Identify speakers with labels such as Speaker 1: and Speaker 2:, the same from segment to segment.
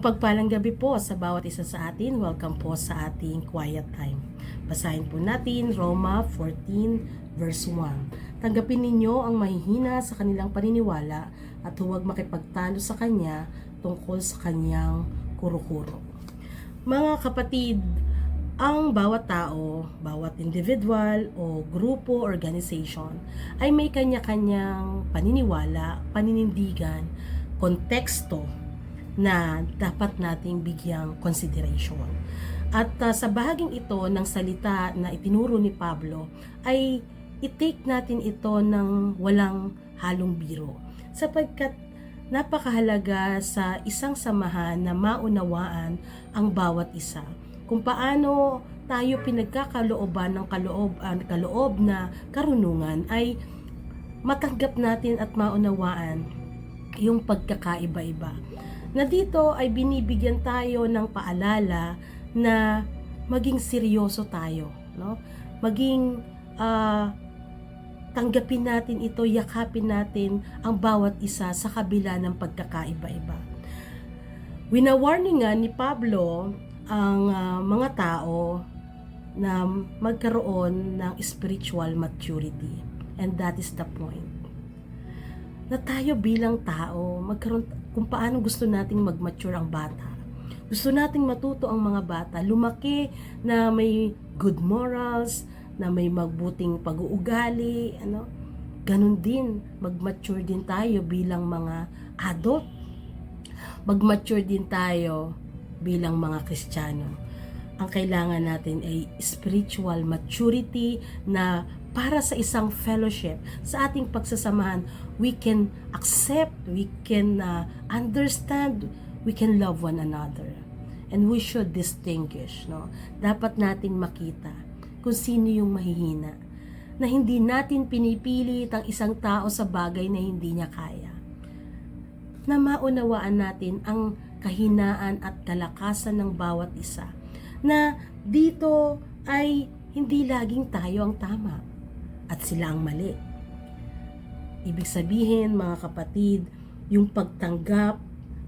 Speaker 1: Mapagpalang gabi po sa bawat isa sa atin. Welcome po sa ating quiet time. Basahin po natin Roma 14 verse 1. Tanggapin ninyo ang mahihina sa kanilang paniniwala at huwag makipagtalo sa kanya tungkol sa kanyang kuro-kuro. Mga kapatid, ang bawat tao, bawat individual o grupo, organization ay may kanya-kanyang paniniwala, paninindigan, konteksto na dapat nating bigyang consideration. At sa bahaging ito ng salita na itinuro ni Pablo ay i-take natin ito ng walang halong biro sapagkat napakahalaga sa isang samahan na maunawaan ang bawat isa kung paano tayo pinagkakalooban ng kaloob na karunungan ay matanggap natin at maunawaan yung pagkakaiba-iba. Na dito ay binibigyan tayo ng paalala na maging seryoso tayo, no? Maging tanggapin natin ito, yakapin natin ang bawat isa sa kabila ng pagkakaiba-iba. Winawarningan ni Pablo ang mga tao na magkaroon ng spiritual maturity, and that is the point. Na tayo bilang tao, magkaroon kung paano gusto nating mag-mature ang bata. Gusto nating matuto ang mga bata, lumaki na may good morals, na may magbuting pag-uugali, Ganun din, mag-mature din tayo bilang mga adult. Mag-mature din tayo bilang mga Kristiyano. Ang kailangan natin ay spiritual maturity na para sa isang fellowship, sa ating pagsasamahan, we can accept, we can understand, we can love one another. And we should distinguish, no? Dapat nating makita kung sino yung mahihina. Na hindi natin pinipilit ang isang tao sa bagay na hindi niya kaya. Na maunawaan natin ang kahinaan at kalakasan ng bawat isa. Na dito ay hindi laging tayo ang tama at sila ang mali. Ibig sabihin, mga kapatid, yung pagtanggap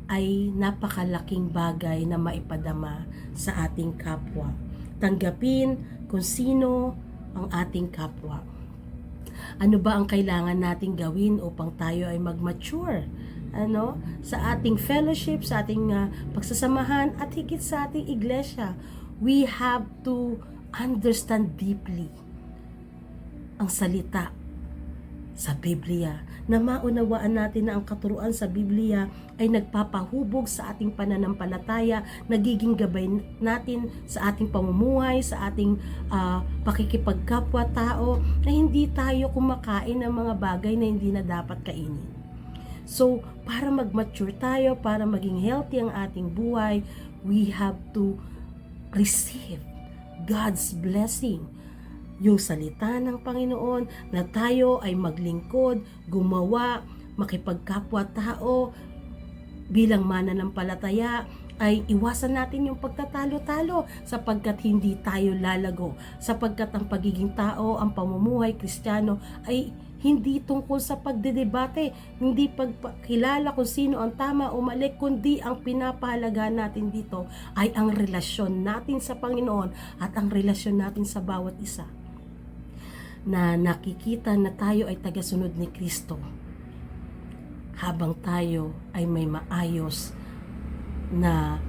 Speaker 1: ay napakalaking bagay na maipadama sa ating kapwa. Tanggapin kung sino ang ating kapwa. Ano ba ang kailangan nating gawin upang tayo ay mag-mature? Sa ating fellowship, sa ating pagsasamahan at higit sa ating iglesia, we have to understand deeply ang salita sa Biblia, na maunawaan natin na ang katuruan sa Biblia ay nagpapahubog sa ating pananampalataya, nagiging gabay natin sa ating pamumuhay, sa ating pakikipagkapwa-tao, na hindi tayo kumakain ng mga bagay na hindi na dapat kainin. So, para mag-mature tayo, para maging healthy ang ating buhay, we have to receive God's blessing, yung salita ng Panginoon, na tayo ay maglingkod, gumawa, makipagkapwa-tao, bilang mananampalataya ay iwasan natin yung pagtatalo-talo sapagkat hindi tayo lalago, sapagkat ang pagiging tao, ang pamumuhay Kristiyano ay hindi tungkol sa pagdedebate, hindi pagkilala kung sino ang tama o mali, kundi ang pinapahalaga natin dito ay ang relasyon natin sa Panginoon at ang relasyon natin sa bawat isa. Na nakikita na tayo ay tagasunod ni Kristo habang tayo ay may maayos na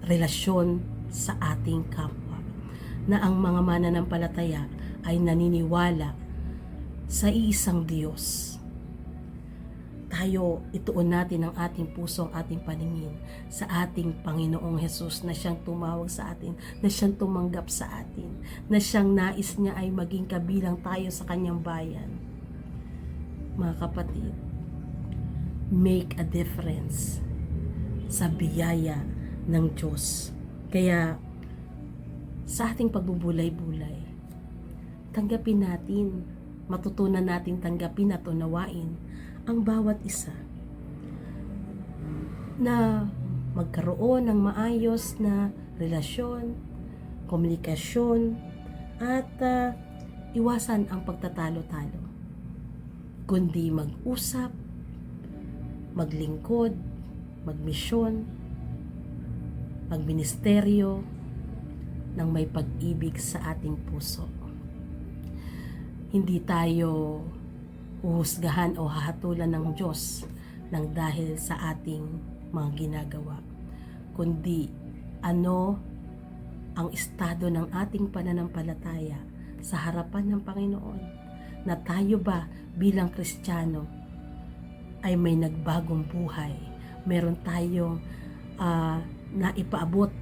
Speaker 1: relasyon sa ating kapwa. Na ang mga mananampalataya ay naniniwala sa iisang Diyos. Tayo, ituon natin ang ating puso, ang ating paningin sa ating Panginoong Hesus na siyang tumawag sa atin, na siyang tumanggap sa atin, na siyang nais niya ay maging kabilang tayo sa kanyang bayan. Mga kapatid, make a difference sa biyaya ng Diyos. Kaya sa ating pagbubulay-bulay, tanggapin natin, matutunan natin tanggapin at unawain ang bawat isa, na magkaroon ng maayos na relasyon, komunikasyon, at iwasan ang pagtatalo-talo, kundi mag-usap, maglingkod, magmisyon, magministeryo ng may pag-ibig sa ating puso. Hindi tayo uhusgahan o hahatulan ng Diyos ng dahil sa ating mga ginagawa, kundi ano ang estado ng ating pananampalataya sa harapan ng Panginoon, na tayo ba bilang Kristiyano ay may nagbagong buhay, meron tayong naipaabot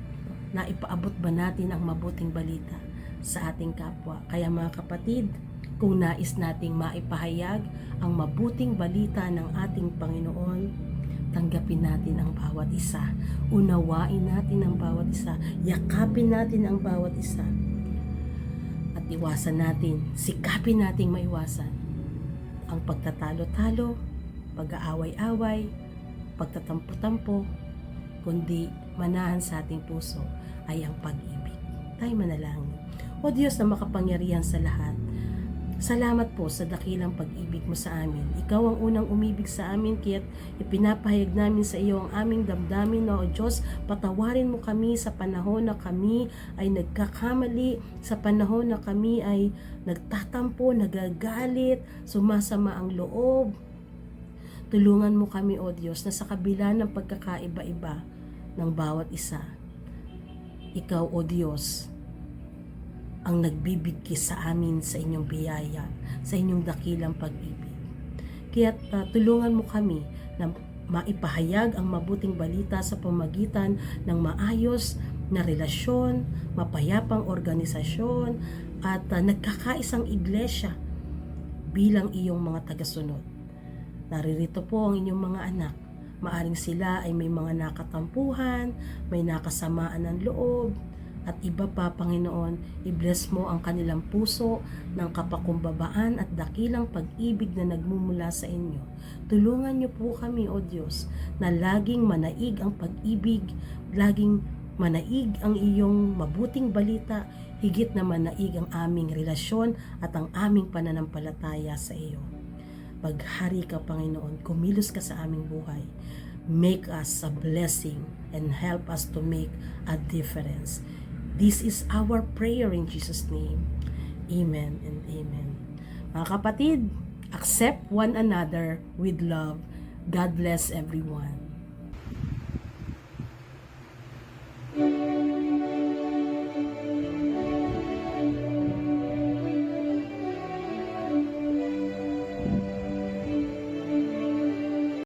Speaker 1: ba natin ang mabuting balita sa ating kapwa. Kaya mga kapatid, kung nais nating maipahayag ang mabuting balita ng ating Panginoon, tanggapin natin ang bawat isa, unawain natin ang bawat isa, yakapin natin ang bawat isa, at iwasan natin, sikapin nating maiwasan ang pagtatalo-talo, pag-aaway-away, pagtatampo-tampo, kundi manahan sa ating puso ay ang pag-ibig. Tayo manalangin. O Diyos na makapangyarihan sa lahat, salamat po sa dakilang pag-ibig mo sa amin. Ikaw ang unang umibig sa amin, kaya't ipinapahayag namin sa iyo ang aming damdamin. O Diyos, patawarin mo kami sa panahon na kami ay nagkakamali, sa panahon na kami ay nagtatampo, nagagalit, sumasama ang loob. Tulungan mo kami, O Diyos, na sa kabila ng pagkakaiba-iba ng bawat isa, Ikaw, O Diyos, ang nagbibigay sa amin sa inyong biyaya, sa inyong dakilang pag-ibig. Kaya tulungan mo kami na maipahayag ang mabuting balita sa pamagitan ng maayos na relasyon, mapayapang organisasyon, at nagkakaisang iglesia bilang iyong mga tagasunod. Naririto po ang inyong mga anak. Maaring sila ay may mga nakatampuhan, may nakasamaan ng loob, at iba pa, Panginoon, i-bless mo ang kanilang puso ng kapakumbabaan at dakilang pag-ibig na nagmumula sa inyo. Tulungan niyo po kami, O Diyos, na laging manaig ang pag-ibig, laging manaig ang iyong mabuting balita, higit na manaig ang aming relasyon at ang aming pananampalataya sa iyo. Paghari ka, Panginoon, kumilos ka sa aming buhay. Make us a blessing and help us to make a difference. This is our prayer in Jesus' name. Amen and amen. Mga kapatid, accept one another with love. God bless everyone.